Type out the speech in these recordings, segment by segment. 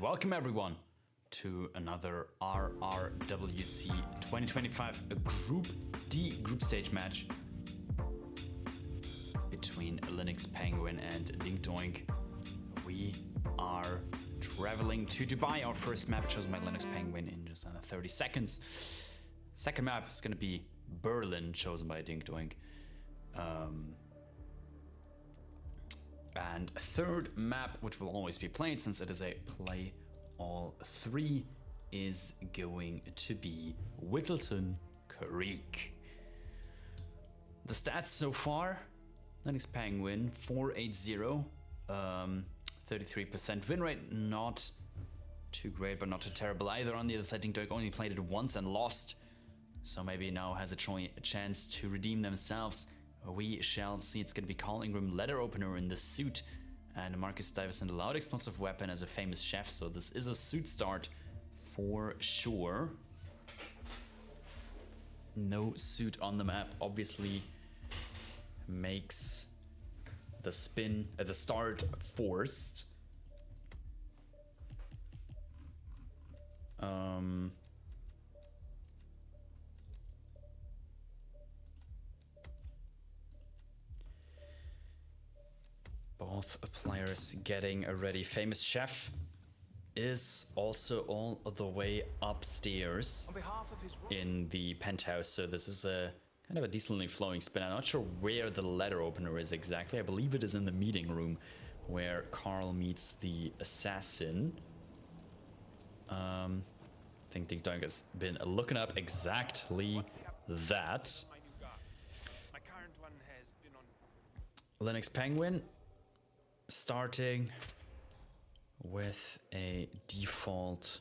welcome everyone to another RRWC2025 Group D group stage match between Linux Penguin and dinkdoink. We are traveling to Dubai. Our first map chosen by Linux Penguin in just under 30 seconds. Second map is going to be Berlin, chosen by dinkdoink. And third map, which will always be played since it is a play all three, is going to be Whittleton Creek. The stats so far: Linux Penguin 480, 33% win rate, not too great but not too terrible either. On the other side, dinkdoink only played it once and lost, so maybe now has a chance to redeem themselves. We shall see. It's going to be Carl Ingram, letter opener in the suit, and Marcus Divison, the loud explosive weapon as a famous chef. So this is a suit start for sure. No suit on the map obviously makes the spin at the start forced. Both players getting ready. Famous chef is also all the way upstairs in the penthouse, so this is a kind of a decently flowing spin. I'm not sure where the letter opener is exactly. I believe it is in the meeting room where Carl meets the assassin. I think dinkdoink has been looking up exactly that. Linux Penguin starting with a default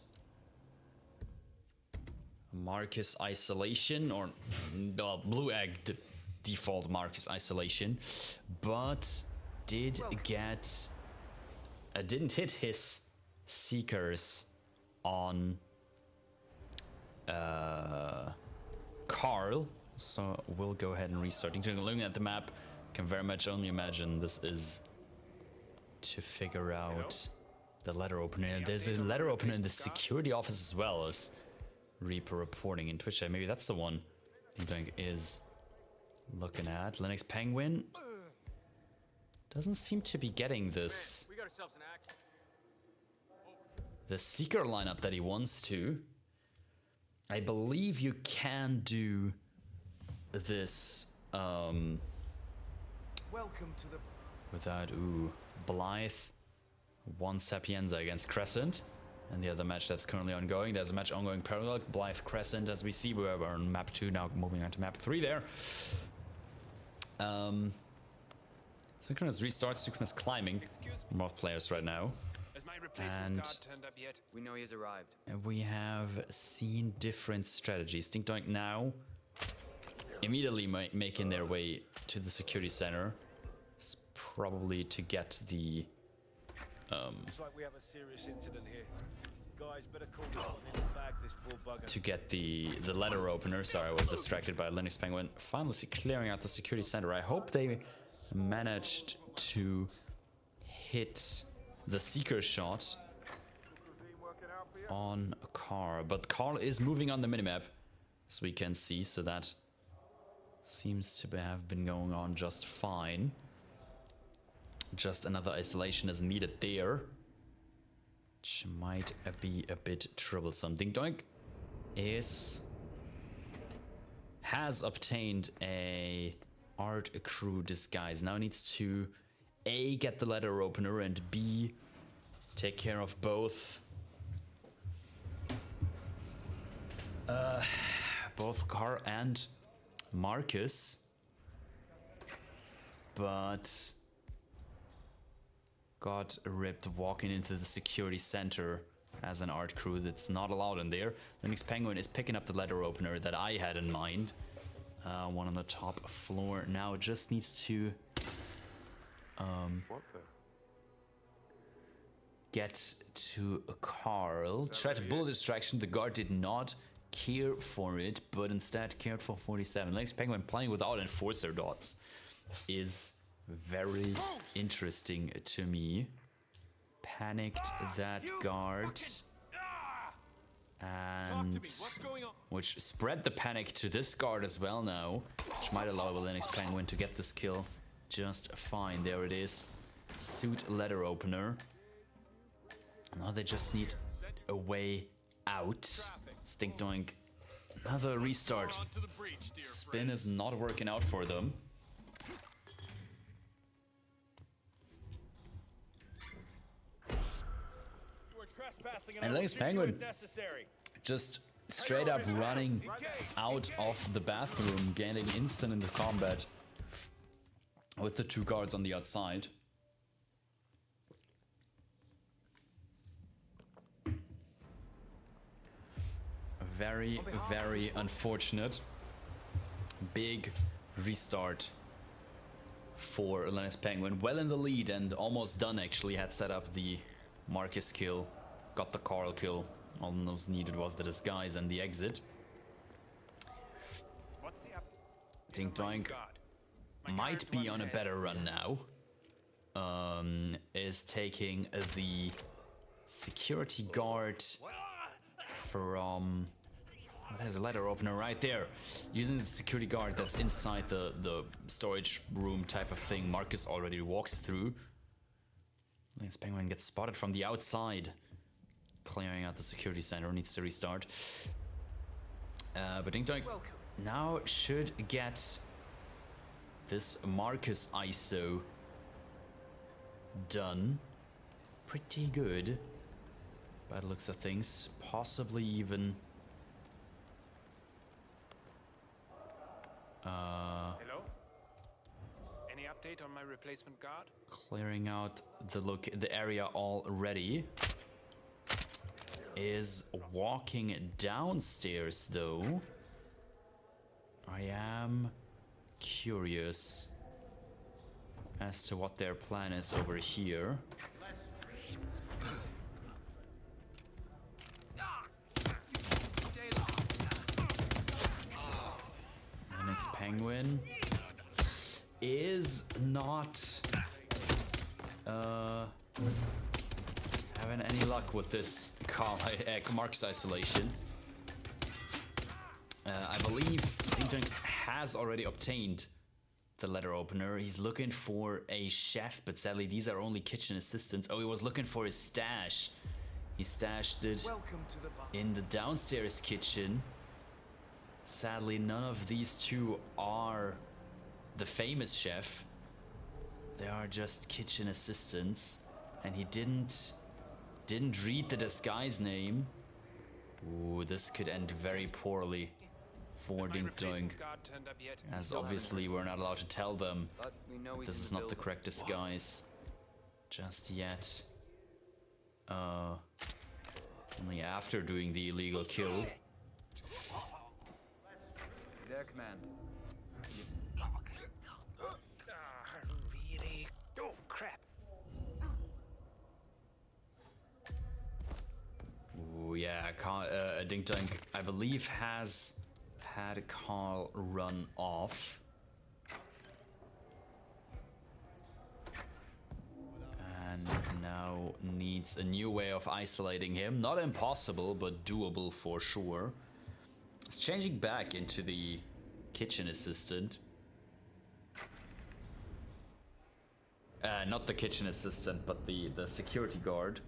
Marcus isolation, or blue egg default Marcus isolation, but did get didn't hit his seekers on Carl, so we'll go ahead and restart. Looking at the map, can very much only imagine this is to figure out the letter opener. There's a letter opener in the security office as well as Reaper reporting in Twitch. Maybe that's the one dinkdoink is looking at. Linux Penguin doesn't seem to be getting this the seeker lineup that he wants to. I believe you can do this Welcome to the without Blythe won Sapienza against Crescent, and the other match that's currently ongoing. There's a match ongoing parallel, Blythe Crescent, as we see. We're on map 2 now, moving on to map 3 there. Synchronous restart, synchronous climbing. Both players right now. And we know he's arrived. We have seen different strategies. dinkdoink now immediately making their way to the security center, probably to get the Looks like we have a serious incident here. Guys, better call in and bag this poor bugger. to get the letter opener. Sorry, I was distracted by Linux Penguin. Finally clearing out the security center. I hope they managed to hit the seeker shot on Carl, but Carl is moving on the minimap, as we can see, so that seems to have been going on just fine. Just another isolation is needed there, which might be a bit troublesome. dinkdoink has obtained a art crew disguise. Now needs to A, get the letter opener, and B, take care of both Carl and Marcus, but got ripped walking into the security center as an art crew. That's not allowed in there. Linux Penguin is picking up the letter opener that I had in mind. One on the top floor now. Just needs to get to Carl. Tried to bullet distraction. The guard did not care for it, but instead cared for 47. Linux Penguin playing without enforcer dots is very interesting to me. panicked that guard. And which spread the panic to this guard as well now, which might allow the Linux Penguin to get this kill just fine. There it is. Suit letter opener. Now they just need a way out. Dinkdoink. Another restart. Spin is not working out for them. And Linux Penguin just straight up running out of the bathroom, gaining instant into combat with the two guards on the outside. Very, very unfortunate. Big restart for Linux Penguin. Well in the lead and almost done actually. Had set up the Marcus kill. Got the Carl kill. All that was needed was the disguise and the exit. Dinkdoink might be on a better run now. Is taking the security guard from... Oh, there's a letter opener right there. Using the security guard that's inside the storage room type of thing Marcus already walks through. Linux Penguin gets spotted from the outside. Clearing out the security center, needs to restart. But Dinkdoink now should get this Marcus ISO done. Pretty good by the looks of things. Possibly even... Hello? Any update on my replacement guard? Clearing out the area already. Is walking downstairs though. I am curious as to what their plan is over here. Linux Penguin is not having any luck with this Marcus isolation. I believe Dinkdoink has already obtained the letter opener. He's looking for a chef, but sadly these are only kitchen assistants. Oh, he was looking for his stash. He stashed it in the downstairs kitchen. Sadly, none of these two are the famous chef. They are just kitchen assistants, and he didn't read the disguise name. Ooh, this could end very poorly for Dinkdoink, as obviously we're not allowed to tell them this is not the correct disguise just yet. Only after doing the illegal kill. Their command. Really? Oh, crap. Ooh, yeah, Dinkdoink, I believe, has had Carl run off. And now needs a new way of isolating him. Not impossible, but doable for sure. It's changing back into the kitchen assistant. Not the kitchen assistant, but the security guard.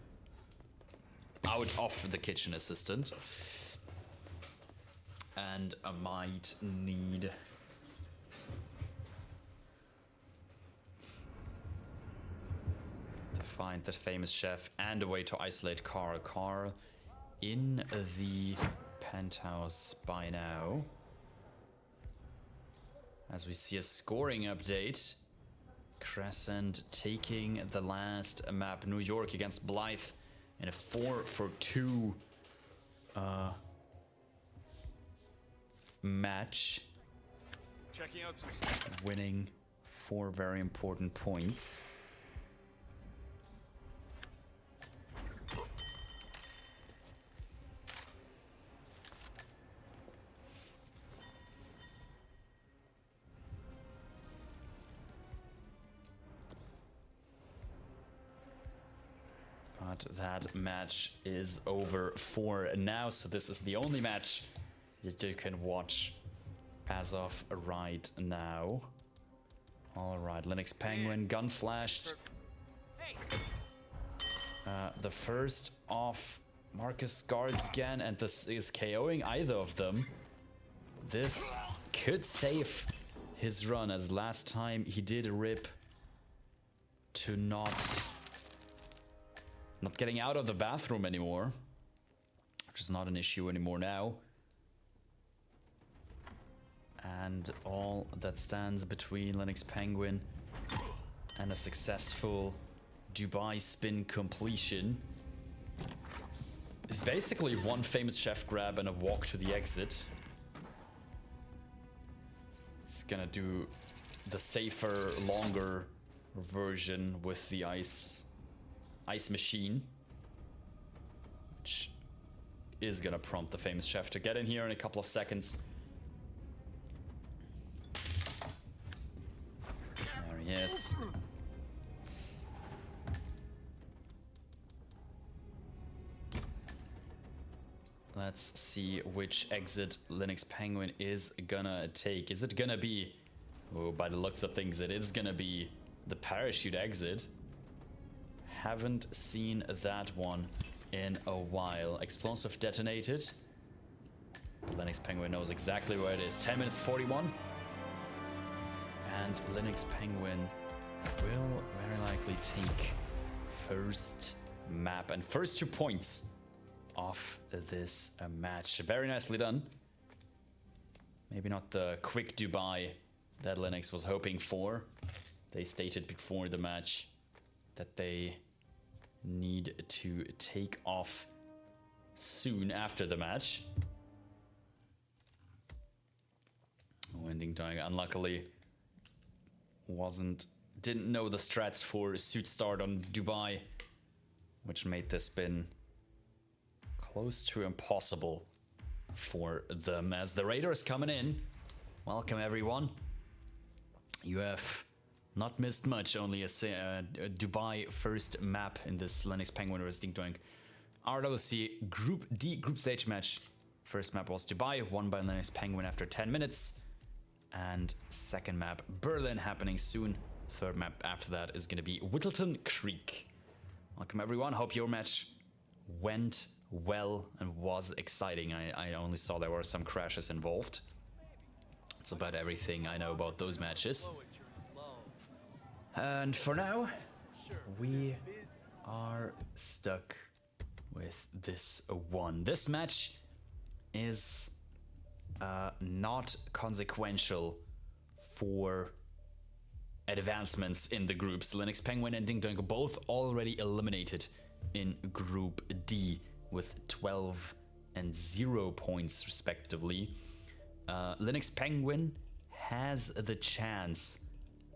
Out of the kitchen assistant. And I might need... to find that famous chef and a way to isolate Carl. Carl in the penthouse by now. As we see a scoring update. Crescent taking the last map. New York against Blythe in a 4-for-2 match. Checking out some stuff. Winning 4 very important points. But that match is over for now, so this is the only match that you can watch as of right now. Alright, Linux Penguin, gun flashed. The first off Marcus guards again, and this is KOing either of them. This could save his run, as last time he did rip to not getting out of the bathroom anymore, which is not an issue anymore now. And all that stands between Linux Penguin and a successful Dubai spin completion is basically one famous chef grab and a walk to the exit. It's gonna do the safer, longer version with the ice machine, which is gonna prompt the famous chef to get in here in a couple of seconds. There he is. Let's see which exit Linux Penguin is gonna take. Is it gonna be... Oh, by the looks of things, it is gonna be the parachute exit. Haven't seen that one in a while. Explosive detonated. Linux Penguin knows exactly where it is. 10 minutes 41. And Linux Penguin will very likely take first map and first 2 points off this match. Very nicely done. Maybe not the quick Dubai that Linux was hoping for. They stated before the match that they need to take off soon after the match. Dinkdoink unluckily didn't know the strats for suit start on Dubai, which made this spin close to impossible for them. As the Raider is coming in, welcome everyone. You have not missed much, only a Dubai first map in this Linux Penguin vs Dinkdoink RRWC Group D group stage match. First map was Dubai, won by Linux Penguin after 10 minutes. And second map, Berlin, happening soon. Third map after that is going to be Whittleton Creek. Welcome everyone, hope your match went well and was exciting. I only saw there were some crashes involved. That's about everything I know about those matches. And for now, we are stuck with this one. This match is not consequential for advancements in the groups. Linux Penguin and Dinkdoink are both already eliminated in Group D with 12 and 0 points respectively. Linux Penguin has the chance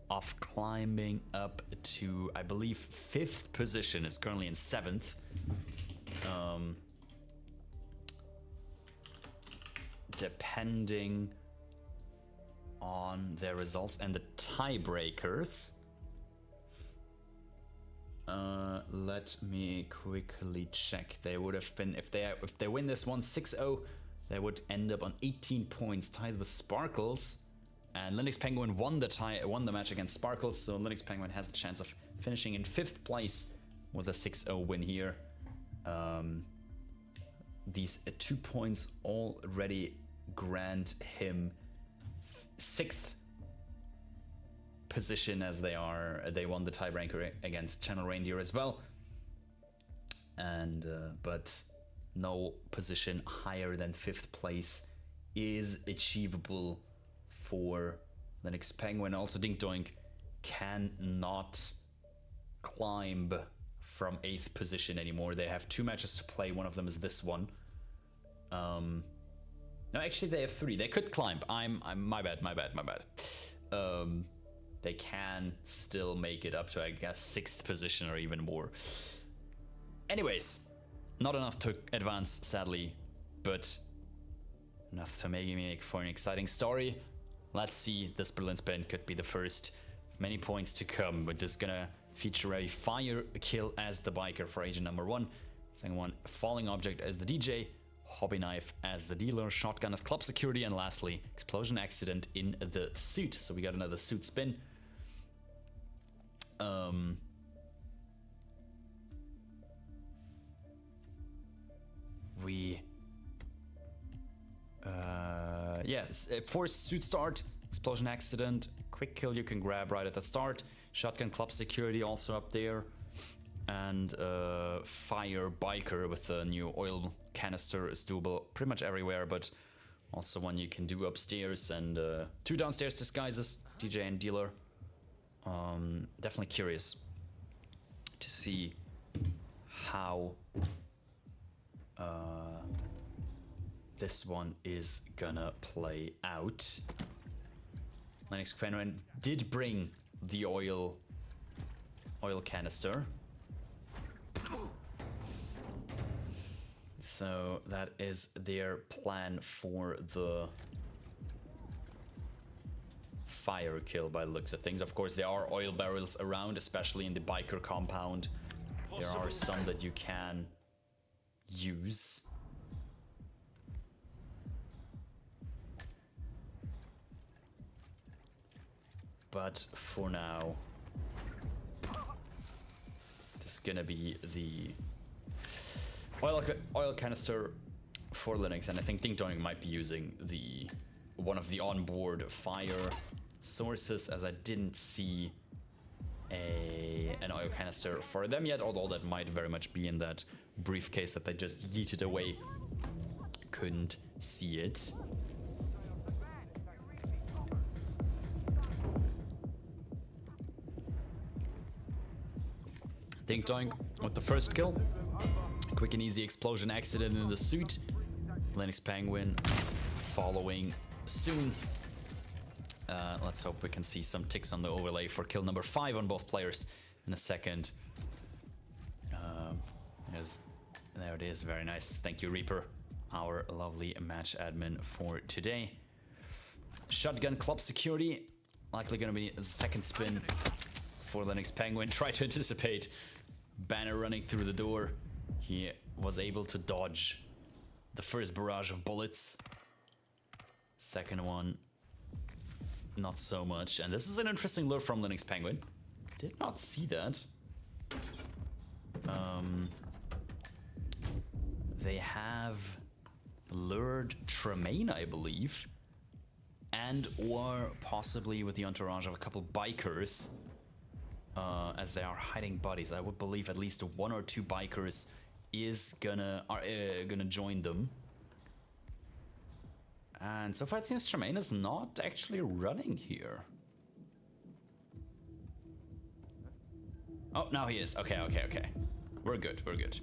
of climbing up to, I believe, 5th position. Is currently in 7th. Depending on their results and the tiebreakers. Let me quickly check. They would have been, if they win this one 6-0, they would end up on 18 points, tied with Sparkles. And Linux Penguin won the match against Sparkles, so Linux Penguin has the chance of finishing in 5th place with a 6-0 win here. These 2 points already grant him 6th position, as they won the tiebreaker against Channel Reindeer as well. And but no position higher than 5th place is achievable for Linux Penguin. Also, Dinkdoink cannot climb from 8th position anymore. They have 2 matches to play. One of them is this one. No, actually they have 3. They could climb. My bad. They can still make it up to, I guess, 6th position or even more. Anyways, not enough to advance, sadly, but enough to make for an exciting story. Let's see, this Berlin spin could be the first of many points to come. We're just gonna feature a fire kill as the biker for agent number 1. Second one, falling object as the DJ, hobby knife as the dealer, shotgun as club security, and lastly, explosion accident in the suit. So we got another suit spin. Yes, forced suit start, explosion accident, quick kill you can grab right at the start, shotgun club security also up there, and fire biker with the new oil canister is doable pretty much everywhere, but also one you can do upstairs, and 2 downstairs disguises, DJ and dealer. Definitely curious to see how this one is gonna play out. Lennox Penguin did bring the oil canister, so that is their plan for the fire kill by the looks of things. Of course, there are oil barrels around, especially in the biker compound. There are some that you can use. But for now, this is gonna be the oil canister for Linux, and I think dinkdoink might be using one of the onboard fire sources, as I didn't see an oil canister for them yet, although that might very much be in that briefcase that they just yeeted away. Couldn't see it. Dinkdoink with the first kill. Quick and easy explosion accident in the suit. Lennox Penguin following soon. Let's hope we can see some ticks on the overlay for kill number 5 on both players in a second. There it is, very nice. Thank you, Reaper, our lovely match admin for today. Shotgun club security, likely gonna be the second spin for Lennox Penguin. Try to anticipate Banner running through the door. He was able to dodge the first barrage of bullets. Second one, not so much. And this is an interesting lure from Lennox Penguin. Did not see that. They have lured Tremaine, I believe, and or possibly with the entourage of a couple bikers, as they are hiding bodies. I would believe at least 1 or 2 bikers are gonna join them. And so far it seems Tremaine is not actually running here. Oh, now he is. Okay. We're good.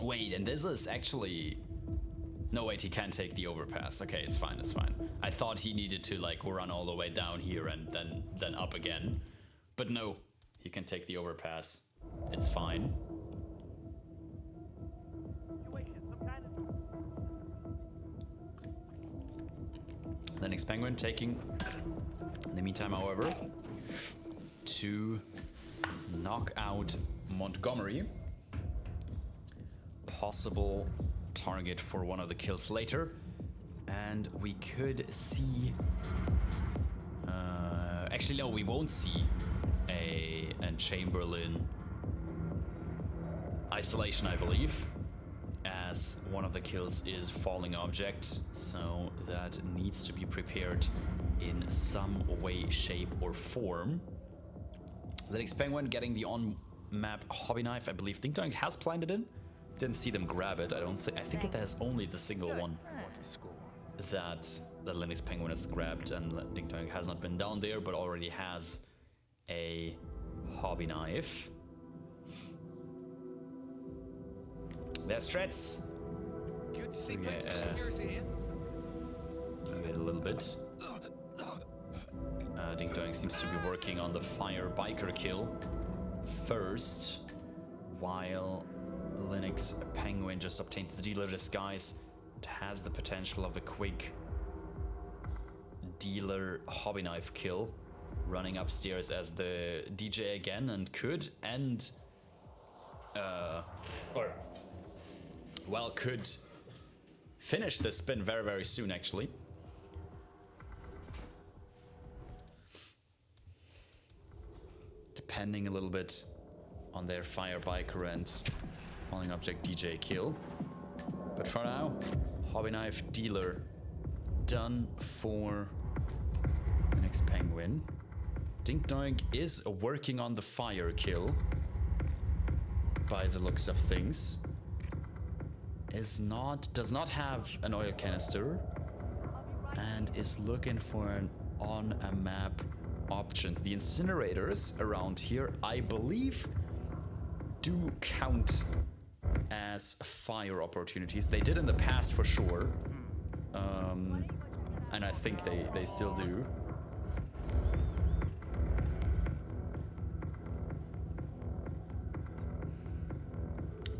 Wait, and this is actually... No, wait, he can't take the overpass. Okay, it's fine. I thought he needed to, like, run all the way down here and then up again. But no, he can take the overpass. It's fine. Lennox Penguin taking, in the meantime, however, to knock out Montgomery. Possible target for one of the kills later, and we could see actually no, we won't see a Chamberlain isolation, I believe, as one of the kills is falling object, so that needs to be prepared in some way, shape or form. Lennox Penguin getting the on-map hobby knife. I believe dinkdoink has planted in. Didn't see them grab it. I think that there's only the single one that Lennox Penguin has grabbed, and dinkdoink has not been down there, but already has a hobby knife. There's threats. Good to see plenty of security here. Wait a little bit. Dinkdoink seems to be working on the fire biker kill first, while Lennox Penguin just obtained the dealer disguise. It has the potential of a quick dealer hobby knife kill running upstairs as the DJ again and could end, could finish the spin very, very soon, actually. Depending a little bit on their fire biker and falling object DJ kill. But for now, hobby knife dealer done for the next penguin. Dinkdoink is working on the fire kill by the looks of things. Does not have an oil canister and is looking for an on a map options. The incinerators around here, I believe, do count as fire opportunities. They did in the past for sure. And I think they still do.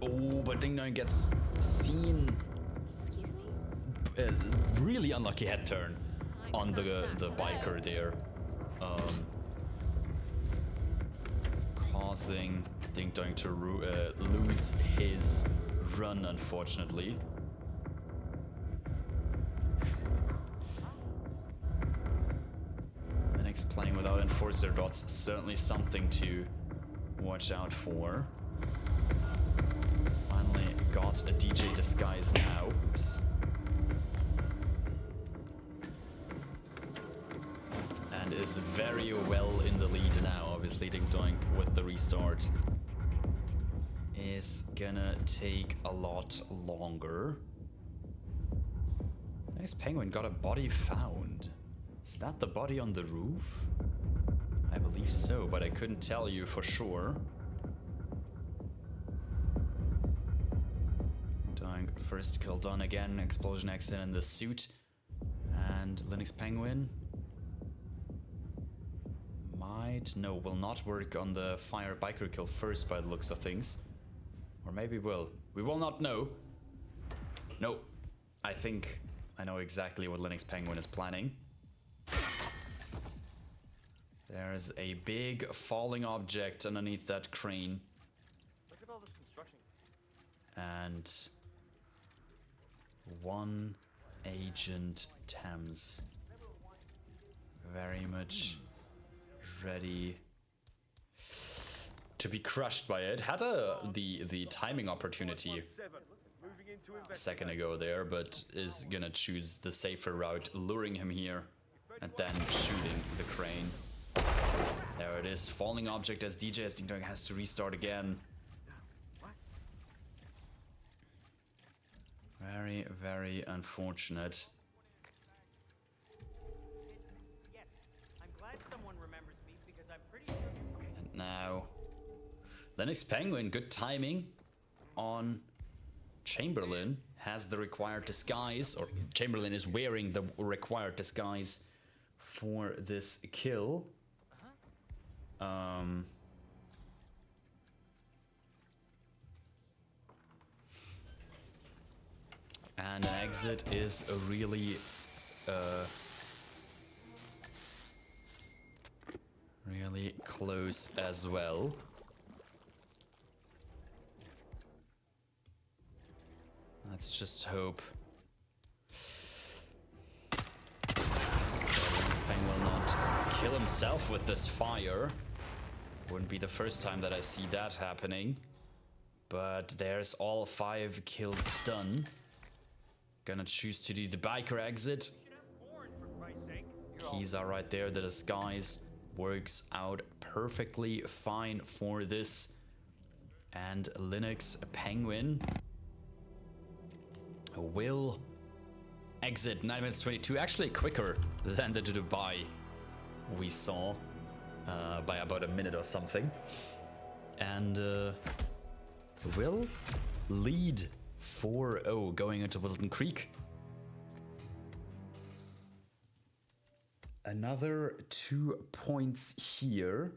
Oh, but Dinkdoink gets seen. Excuse me? Really unlucky head turn on the biker there. Causing Dinkdoink to lose his run, unfortunately. Linux playing without enforcer dots, certainly something to watch out for. Finally got a DJ disguise now. Oops. And is very well in the lead now. Obviously, Dinkdoink with the restart is gonna take a lot longer. Nice penguin got a body found. Is that the body on the roof? I believe so, but I couldn't tell you for sure. Dinkdoink first kill done again. Explosion accident in the suit. And Linux Penguin will not work on the fire biker kill first by the looks of things. Or maybe will. We will not know. No. I think I know exactly what Linux Penguin is planning. There's a big falling object underneath that crane. Look at all this construction. And one Agent Thames. Very much ready to be crushed by it. Had the timing opportunity a second ago there, but is gonna choose the safer route, luring him here and then shooting the crane. There it is, falling object as DJ Dinkdoink has to restart again. Very, very unfortunate. Yes, I'm glad someone remembers me because I'm pretty sure. And now, Linux Penguin, good timing on Chamberlain, has the required disguise, or Chamberlain is wearing the required disguise for this kill. And an exit is a really really close as well. Let's just hope Speng will not kill himself with this fire. Wouldn't be the first time that I see that happening. But there's all 5 kills done. Gonna choose to do the biker exit. Keys are right there. The disguise works out perfectly fine for this. And Linux Penguin will exit 9 minutes 22, actually quicker than the Dubai we saw by about a minute or something, and will lead 4-0 going into Whittleton Creek. Another 2 points here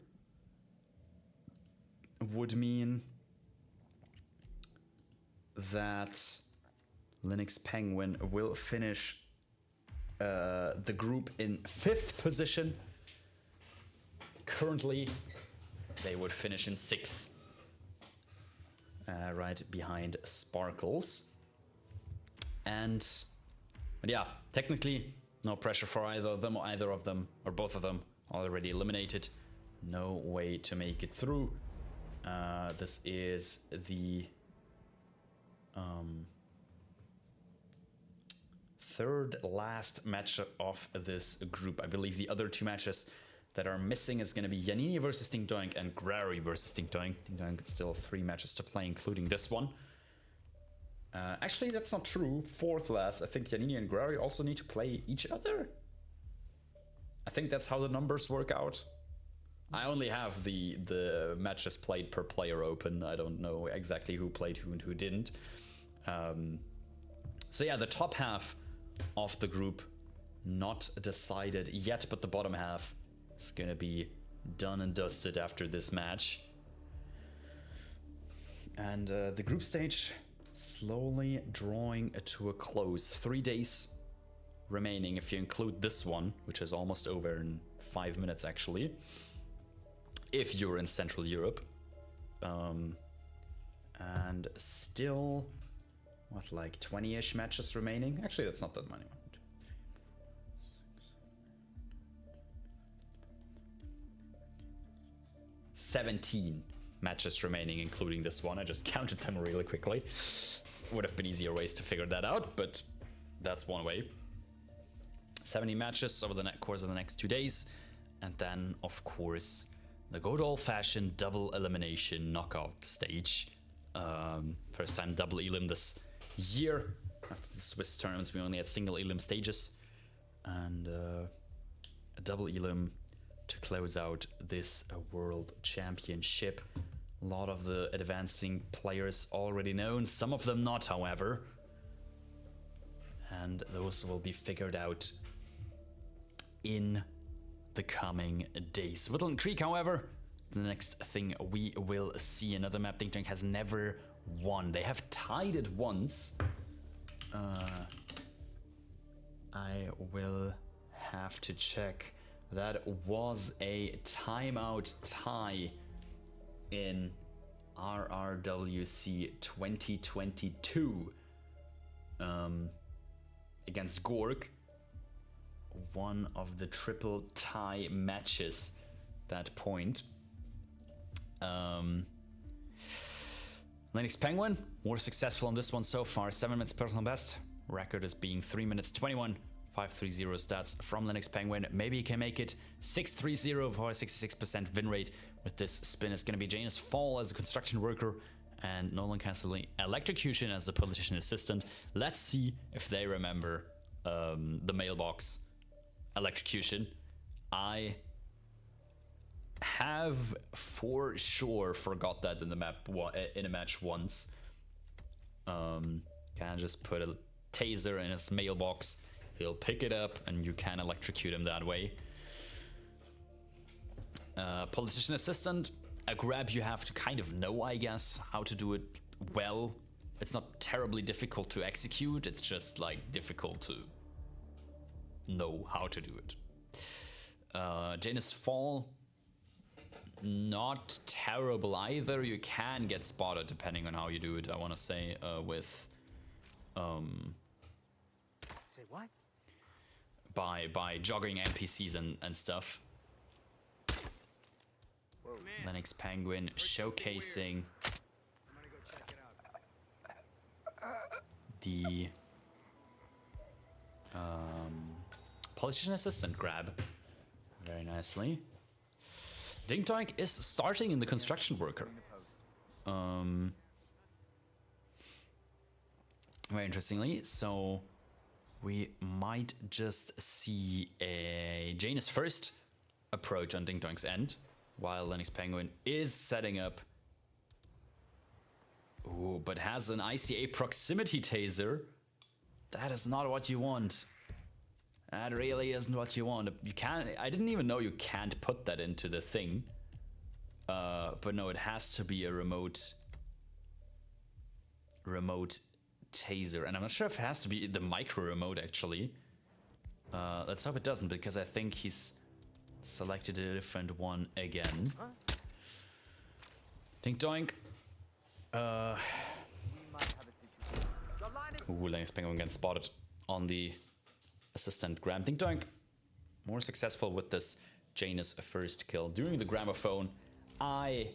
would mean that Linux Penguin will finish the group in 5th position currently they would finish in 6th. Right behind Sparkles. But yeah, technically no pressure for either of them, or both of them already eliminated. No way to make it through. This is the third last match of this group. I believe the other 2 matches that are missing is going to be Yanini versus Dinkdoink and Grary versus Dinkdoink. Dinkdoink still 3 matches to play, including this one. Actually, that's not true. 4th last. I think Yanini and Grary also need to play each other. I think that's how the numbers work out. I only have the matches played per player open. I don't know exactly who played who and who didn't. So yeah, the top half of the group not decided yet, but the bottom half is gonna be done and dusted after this match. And the group stage slowly drawing to a close. 3 days remaining if you include this one, which is almost over in 5 minutes actually, if you're in Central Europe. And still, what, like 20-ish matches remaining? Actually, that's not that many. 17 matches remaining, including this one. I just counted them really quickly. Would have been easier ways to figure that out, but that's one way. 70 matches over the course of the next 2 days. And then, of course, the good old-fashioned double elimination knockout stage. First time double elim this year. After the Swiss tournaments, we only had single elim stages. And a double elim to close out this World Championship. A lot of the advancing players already known, some of them not, however. And those will be figured out in the coming days. Whittleton Creek, however, the next thing we will see. Another map dinkdoink has never won. They have tied it once. I will have to check. That was a timeout tie in RRWC 2022 against Gorg. One of the triple tie matches that point. Linux Penguin, more successful on this one so far. 7 minutes personal best. Record is being 3 minutes 21. 530 stats from Linux Penguin. Maybe he can make it. 630 for a 66% win rate. With this spin, it's going to be Janus Fall as a construction worker and Nolan Castle Electrocution as the politician assistant. Let's see if they remember the mailbox electrocution. I have for sure forgot that in the map in a match once. Can just put a taser in his mailbox. He'll pick it up and you can electrocute him that way. Politician assistant, a grab you have to kind of know, I guess, how to do it well. It's not terribly difficult to execute, it's just like difficult to know how to do it. Janus Fall, not terrible either. You can get spotted depending on how you do it, I want to say, with Say what? by jogging NPCs and stuff. Linux Penguin showcasing the politician assistant grab very nicely. Dinkdoink is starting in the construction worker. Very interestingly, so we might just see a Janus first approach on Dinkdoink's end, while Linux Penguin is setting up. Ooh, but has an ICA proximity taser. That is not what you want. That really isn't what you want. You can't. I didn't even know you can't put that into the thing. But no, it has to be a remote taser, and I'm not sure if it has to be the micro remote actually. Let's hope it doesn't, because I think he's selected a different one again. Dink doink. Ooh, Lennox Penguin gets spotted on the assistant Graham. Dink doink. More successful with this Janus first kill. During the gramophone, I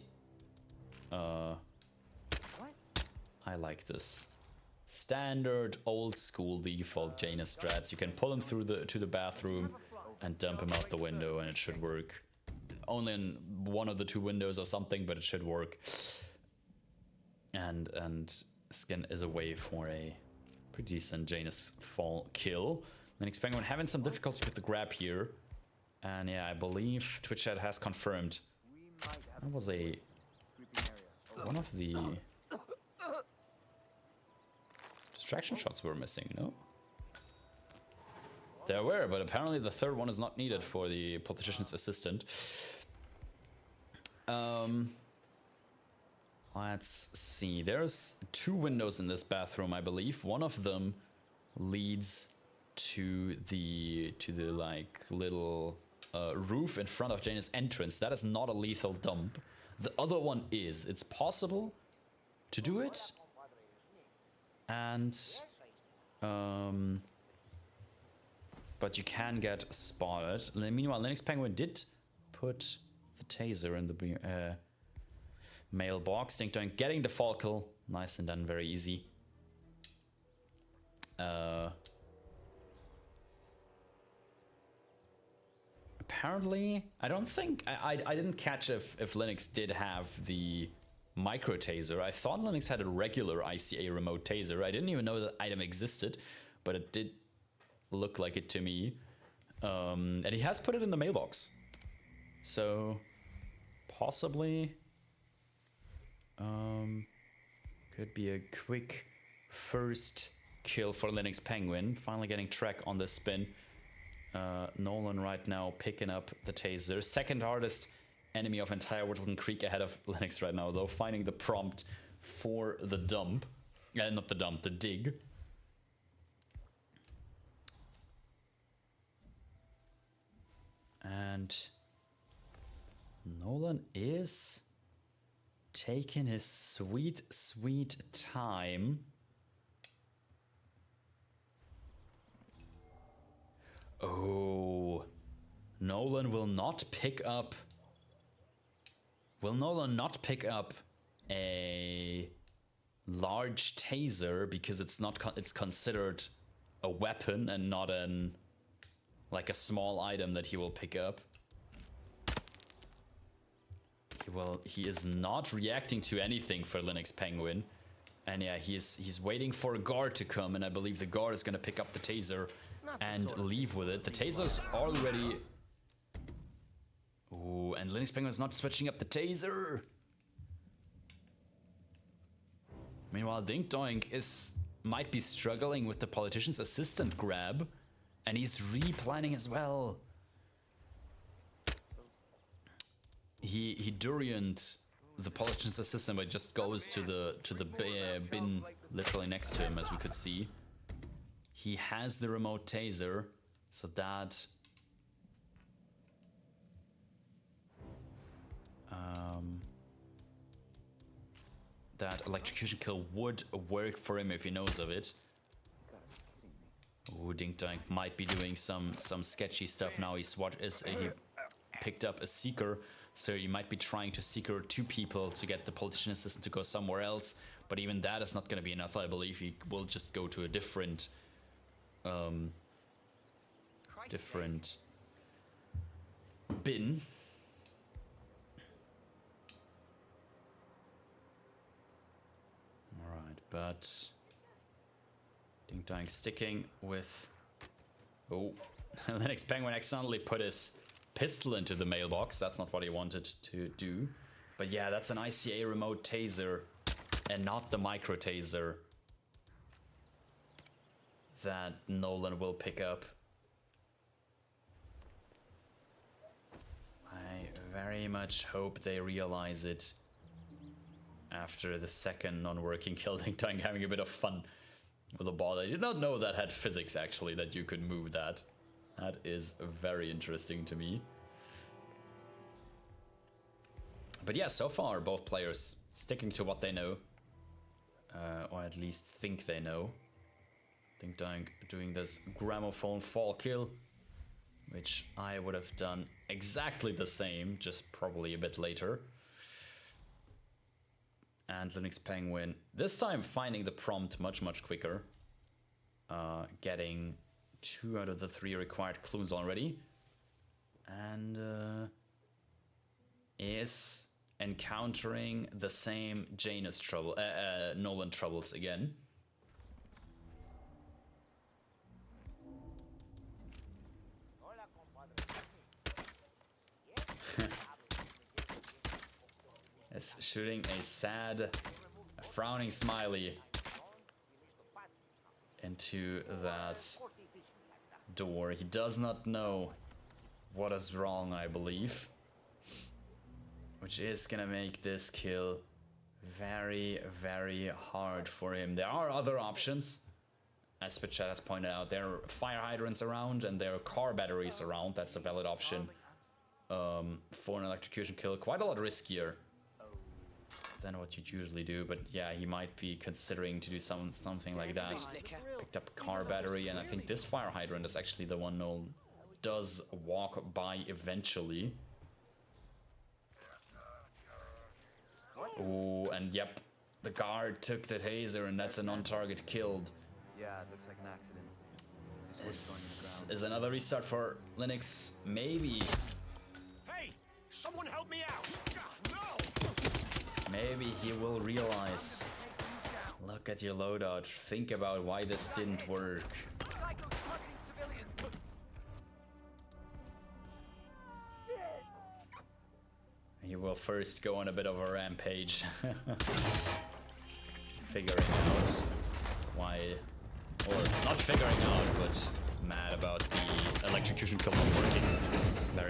like this. Standard old school default Janus strats. You can pull him through to the bathroom and dump him out the window and it should work. Only in one of the two windows or something, but it should work. And Skin is away for a pretty decent Janus fall kill. Lennox Penguin having some difficulty with the grab here. And yeah, I believe Twitch chat has confirmed that was one of the distraction shots were missing, no? There were, but apparently the third one is not needed for the politician's assistant. Let's see. There's two windows in this bathroom, I believe. One of them leads to the like little roof in front of Janus' entrance. That is not a lethal dump. The other one is. It's possible to do it. And but you can get spotted. Meanwhile, Lennox Penguin did put the taser in the mailbox. Dinkdoink getting the fall kill. Nice and done, very easy. Apparently, I don't think... I didn't catch if Linux did have the micro taser. I thought Linux had a regular ICA remote taser. I didn't even know that item existed, but it did look like it to me. And he has put it in the mailbox. So, possibly... could be a quick first kill for Linux Penguin. Finally getting track on the spin. Nolan right now picking up the taser. Second hardest enemy of entire Whittleton Creek ahead of Linux right now, though. Finding the prompt for the dump. Not the dump, the dig. And Nolan is taking his sweet, sweet time. Oh, Nolan will not pick up. Will Nolan not pick up a large taser because it's not? It's considered a weapon and not an like a small item that he will pick up. He is not reacting to anything for Linux Penguin, and yeah, he's waiting for a guard to come, and I believe the guard is gonna pick up the taser and leave with it. The taser's already... Ooh, and Linux Penguin's not switching up the taser. Meanwhile, Dinkdoink might be struggling with the politician's assistant grab, and he's replanning as well. He Durian'd the politician's assistant, but just goes to the bin literally next to him, as we could see. He has the remote taser, so that that electrocution kill would work for him if he knows of it. Ooh, Dinkdoink might be doing some sketchy stuff now. He picked up a seeker, so he might be trying to seeker two people to get the politician assistant to go somewhere else. But even that is not going to be enough. I believe he will just go to a different bin. All right, but Dinkdoink sticking with... Oh, Linux Penguin accidentally put his pistol into the mailbox. That's not what he wanted to do. But yeah, that's an ICA remote taser and not the micro taser that Nolan will pick up. I very much hope they realize it after the second non-working kill. Dinkdoink having a bit of fun with the ball. I did not know that had physics, actually, that you could move that. That is very interesting to me. But yeah, so far both players sticking to what they know, or at least think they know. Dinkdoink doing this gramophone fall kill, which I would have done exactly the same, just probably a bit later. And Linux Penguin, this time finding the prompt much quicker. Getting 2 out of the 3 required clues already. And is encountering the same Janus trouble, Nolan troubles again. Is shooting a sad, a frowning smiley into that door. He does not know what is wrong, I believe, which is gonna make this kill very hard for him. There are other options, as Spitchat has pointed out. There are fire hydrants around and there are car batteries around. That's a valid option for an electrocution kill. Quite a lot riskier than what you'd usually do, but yeah, he might be considering to do something like that. Picked up a car battery, and I think this fire hydrant is actually the one Noel does walk by eventually. Ooh, and yep, the guard took the taser, and that's a non-target killed. Yeah, it looks like an accident. This is another restart for Linux, maybe. Hey, someone help me out! No! Maybe he will realize. Look at your loadout. Think about why this didn't work. He will first go on a bit of a rampage. Figuring out why, or not figuring out, but mad about the electrocution kill not working.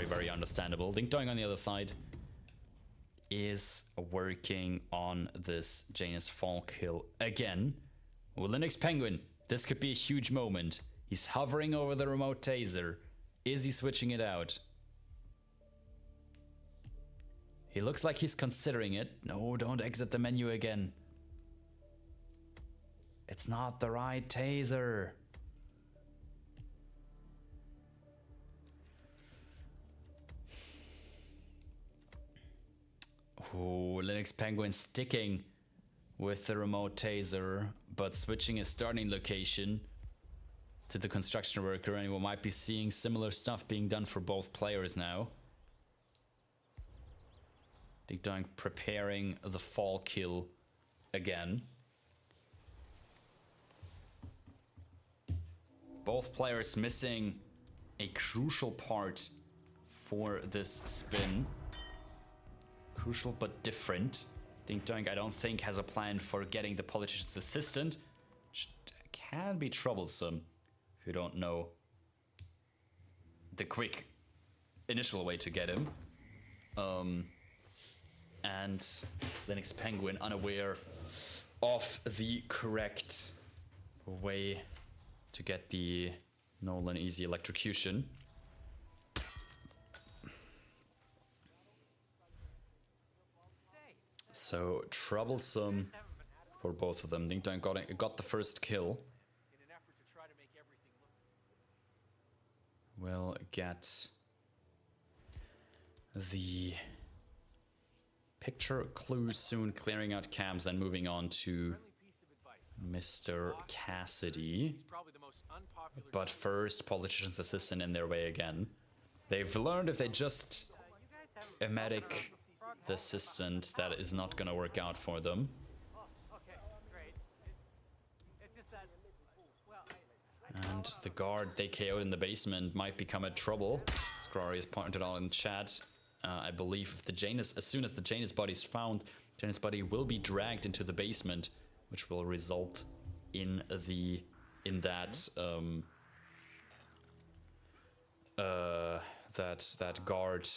Very understandable. Dinkdoink on the other side is working on this Janus fall kill again. Well, Linux Penguin, this could be a huge moment. He's hovering over the remote taser. Is he switching it out? He looks like he's considering it. No, don't exit the menu again. It's not the right taser. Oh, Linux Penguin sticking with the remote taser, but switching his starting location to the construction worker, and we might be seeing similar stuff being done for both players now. Dinkdoink preparing the fall kill again. Both players missing a crucial part for this spin. Crucial but different. Dinkdoink, I don't think, has a plan for getting the politician's assistant, which can be troublesome if you don't know the quick initial way to get him. And Linux Penguin unaware of the correct way to get the Nolan easy electrocution. So troublesome for both of them. Dinkdoink got the first kill. We'll get the picture clues soon, clearing out cams and moving on to Mr. Cassidy. But first, politician's assistant in their way again. They've learned if they just medic the assistant, that is not gonna work out for them. And the guard they KO'd in the basement might become a trouble. Scrari has pointed out in chat. I believe if the Janus, as soon as the Janus body is found, Janus body will be dragged into the basement, which will result in that guard,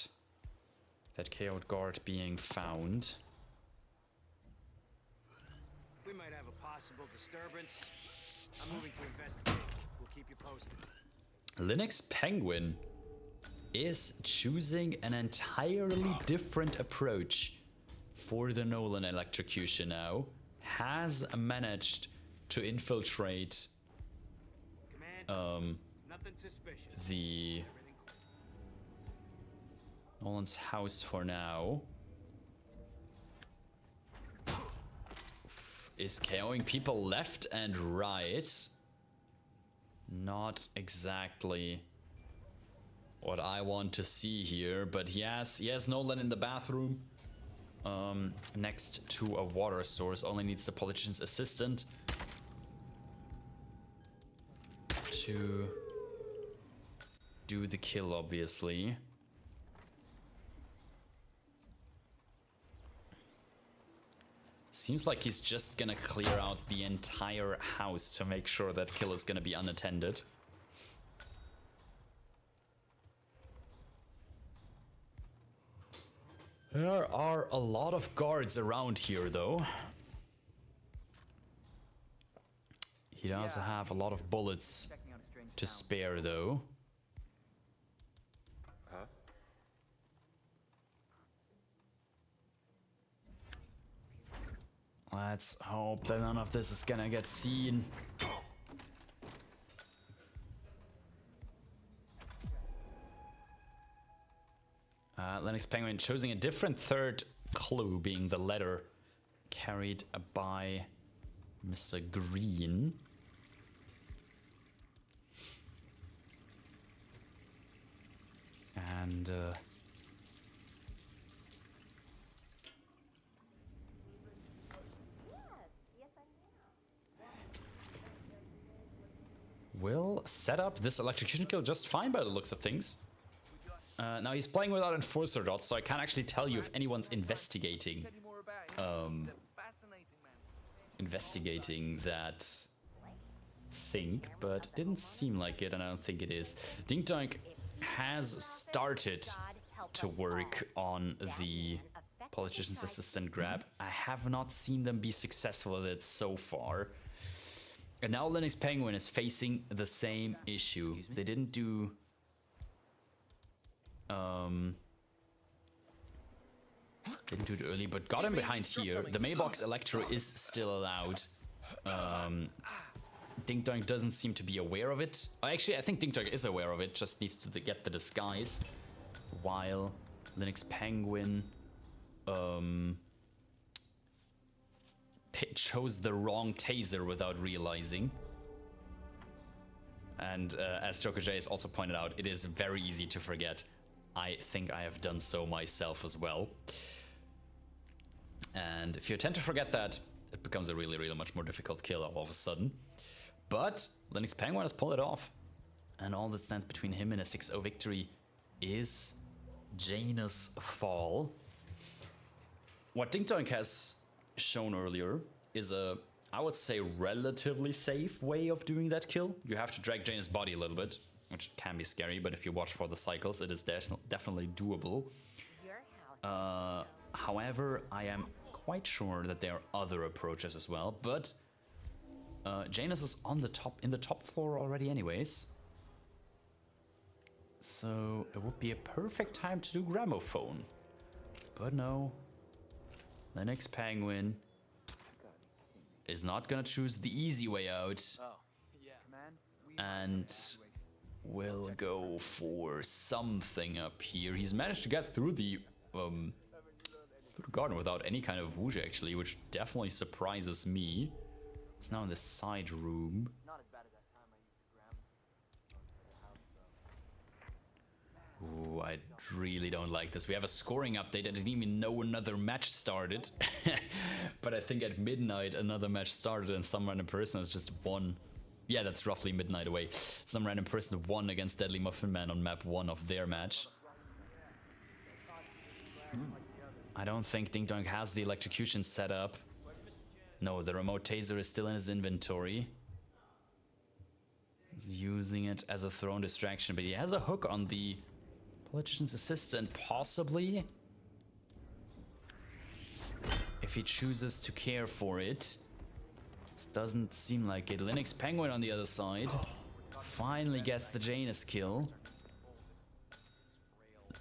that KO'd guard being found. We might have a possible disturbance. I'm moving to investigate. We'll keep you posted. Linux Penguin is choosing an entirely different approach for the Nolan electrocution now. Has managed to infiltrate Command, nothing suspicious. the Nolan's house for now. Is KOing people left and right. Not exactly what I want to see here, but he has Nolan in the bathroom. Next to a water source. Only needs the politician's assistant to do the kill, obviously. Seems like he's just gonna clear out the entire house to make sure that kill is gonna be unattended. There are a lot of guards around here, though. He does have a lot of bullets to spare, though. Let's hope that none of this is gonna get seen. Lennox Penguin choosing a different third clue, being the letter carried by Mr. Green. And will set up this electrocution kill just fine by the looks of things. Now he's playing without enforcer dots, so I can't actually tell you if anyone's investigating that sync, but it didn't seem like it, and I don't think it is. Dinkdoink has started to work on the politician's assistant grab. I have not seen them be successful at it so far. And now Lennox Penguin is facing the same issue. They didn't do it early, but got him behind here. The Maybox Electro is still allowed. Dinkdoink doesn't seem to be aware of it. Actually, I think Dinkdoink is aware of it, just needs to get the disguise. While Lennox Penguin chose the wrong taser without realizing. And as Joker J has also pointed out, it is very easy to forget. I think I have done so myself as well. And if you tend to forget that, it becomes a really, really much more difficult kill all of a sudden. But Lennox Penguin has pulled it off. And all that stands between him and a 6-0 victory is Jaina's fall. What Dinkdoink has shown earlier is a, I would say, relatively safe way of doing that kill. You have to drag Jaina's body a little bit, which can be scary, but if you watch for the cycles, it is definitely doable. However, I am quite sure that there are other approaches as well, but Janus is on the top floor already anyways. So it would be a perfect time to do gramophone. But no, Lennox Penguin is not gonna choose the easy way out. And will go for something up here. He's managed to get through the garden without any kind of whoosh, actually, which definitely surprises me. It's now in the side room. Ooh, I really don't like this. We have a scoring update. I didn't even know another match started. But I think at midnight another match started and some random person has just won. Yeah, that's roughly midnight away. Some random person won against Deadly Muffin Man on map 1 of their match. I don't think Dinkdoink has the electrocution set up. No, the remote taser is still in his inventory. He's using it as a thrown distraction, but he has a hook on the politician's assistant, possibly. If he chooses to care for it. This doesn't seem like it. Lennox Penguin on the other side finally gets the Janus kill.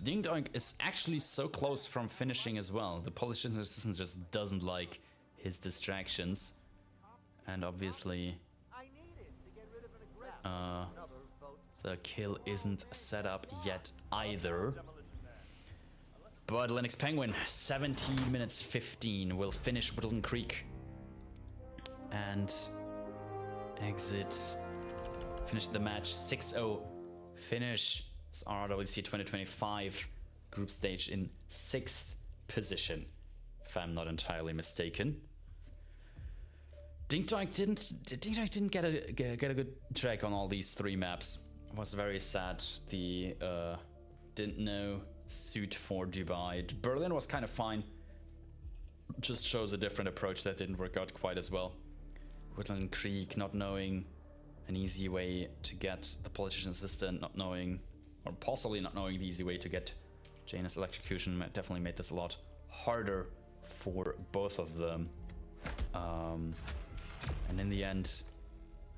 Dinkdoink is actually so close from finishing as well. The politician's assistant just doesn't like his distractions. And obviously, the kill isn't set up yet either. But Linux Penguin, 17 minutes 15, will finish Whittleton Creek. And exit, finish the match 6-0. Finish this RRWC 2025 group stage in 6th position, if I'm not entirely mistaken. Dinkdoink didn't get a good track on all these 3 maps. It was very sad. The didn't know suit for Dubai. Berlin was kind of fine. Just shows a different approach that didn't work out quite as well. Whittleton Creek, not knowing an easy way to get the politician's assistant, not knowing, or possibly not knowing the easy way to get Janus electrocution, definitely made this a lot harder for both of them. And in the end,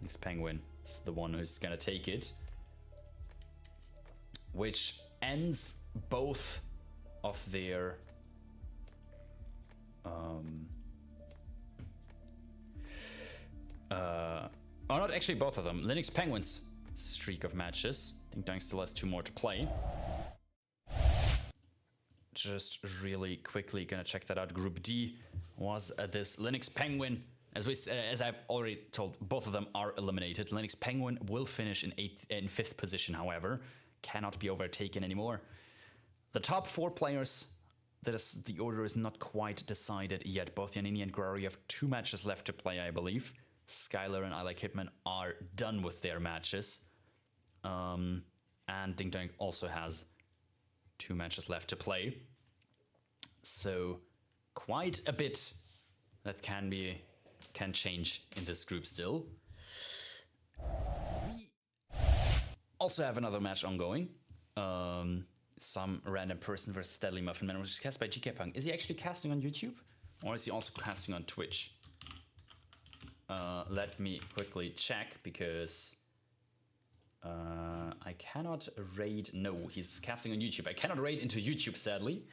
this Penguin is the one who's gonna take it, which ends both of their oh, not actually both of them. Linux Penguins streak of matches. Dinkdoink still has 2 more to play. Just really quickly gonna check that out. Group D was this Linux Penguin. As I've already told, both of them are eliminated. Linux Penguin will finish in 5th position, however, cannot be overtaken anymore. The top 4 players, the order is not quite decided yet. Both Yanini and Guerrero have 2 matches left to play, I believe. Skylar and I Like Hitman are done with their matches. And Dinkdoink also has 2 matches left to play. So quite a bit that can change in this group still. We also have another match ongoing. Some random person versus Deadly Muffin Man, which is cast by GK Punk. Is he actually casting on YouTube? Or is he also casting on Twitch? Let me quickly check, because I cannot raid. No, he's casting on YouTube. I cannot raid into YouTube, sadly.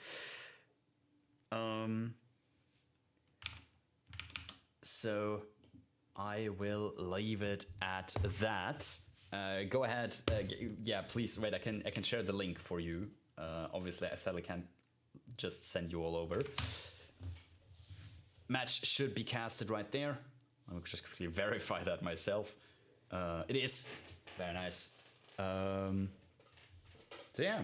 So I will leave it at that. Go ahead. Yeah, please wait. I can share the link for you. Obviously, I sadly can't just send you all over. Match should be casted right there. I'll just quickly verify that myself. It is very nice. So yeah.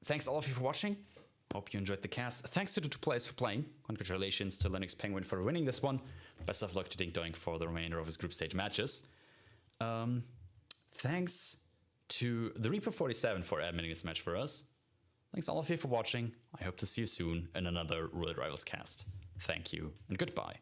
Thanks all of you for watching. Hope you enjoyed the cast. Thanks to the 2 players for playing. Congratulations to Linux Penguin for winning this one. Best of luck to Dinkdoink for the remainder of his group stage matches. Thanks to the Reaper47 for admitting this match for us. Thanks all of you for watching. I hope to see you soon in another World Rivals cast. Thank you and goodbye.